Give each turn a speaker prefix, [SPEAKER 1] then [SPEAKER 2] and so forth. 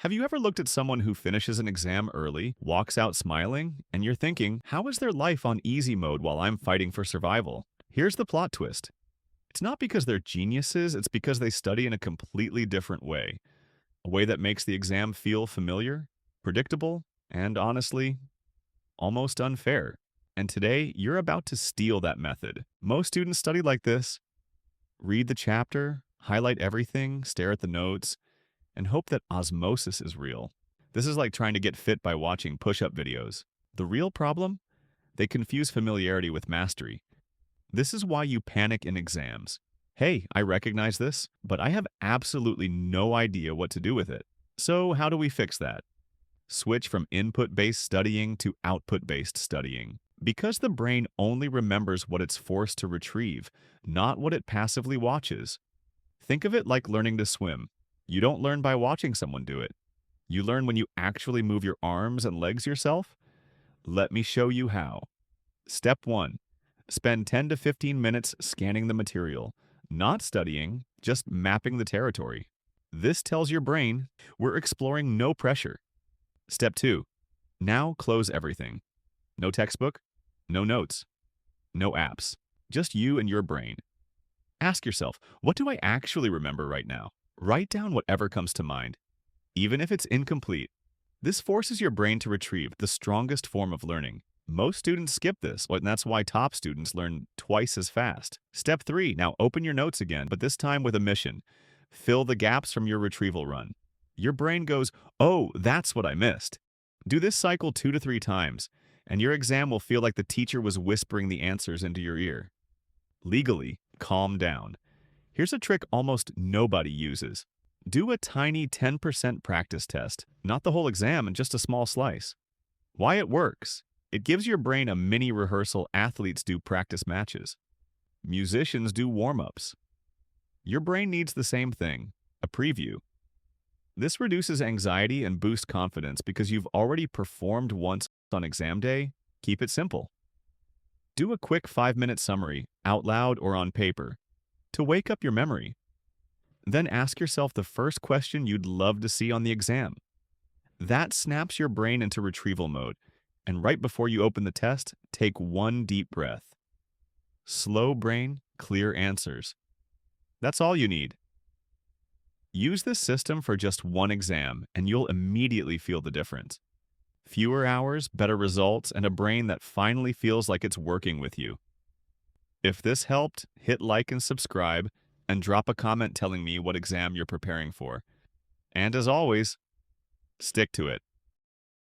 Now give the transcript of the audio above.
[SPEAKER 1] Have you ever looked at someone who finishes an exam early, walks out smiling, and you're thinking, how is their life on easy mode while I'm fighting for survival? Here's the plot twist. It's not because they're geniuses, it's because they study in a completely different way. A way that makes the exam feel familiar, predictable, and honestly, almost unfair. And today, you're about to steal that method. Most students study like this: read the chapter, highlight everything, stare at the notes, and hope that osmosis is real. This is like trying to get fit by watching push-up videos. The real problem? They confuse familiarity with mastery. This is why you panic in exams. Hey, I recognize this, but I have absolutely no idea what to do with it. So how do we fix that? Switch from input-based studying to output-based studying. Because the brain only remembers what it's forced to retrieve, not what it passively watches. Think of it like learning to swim. You don't learn by watching someone do it. You learn when you actually move your arms and legs yourself. Let me show you how. Step 1. Spend 10 to 15 minutes scanning the material, not studying, just mapping the territory. This tells your brain, we're exploring, no pressure. Step 2. Now close everything. No textbook, no notes, no apps. Just you and your brain. Ask yourself, what do I actually remember right now? Write down whatever comes to mind, even if it's incomplete. This forces your brain to retrieve the strongest form of learning. Most students skip this, and that's why top students learn twice as fast. Step 3, now open your notes again, but this time with a mission. Fill the gaps from your retrieval run. Your brain goes, oh, that's what I missed. Do this cycle 2 to 3 times, and your exam will feel like the teacher was whispering the answers into your ear. Legally, calm down. Here's a trick almost nobody uses. Do a tiny 10% practice test, not the whole exam and just a small slice. Why it works? It gives your brain a mini rehearsal. Athletes do practice matches. Musicians do warm-ups. Your brain needs the same thing, a preview. This reduces anxiety and boosts confidence because you've already performed once on exam day. Keep it simple. Do a quick 5-minute summary, out loud or on paper, to wake up your memory. Then ask yourself the first question you'd love to see on the exam. That snaps your brain into retrieval mode, and right before you open the test, take one deep breath. Slow brain, clear answers. That's all you need. Use this system for just one exam, and you'll immediately feel the difference. Fewer hours, better results, and a brain that finally feels like it's working with you. If this helped, hit like and subscribe, and drop a comment telling me what exam you're preparing for. And as always, stick to it.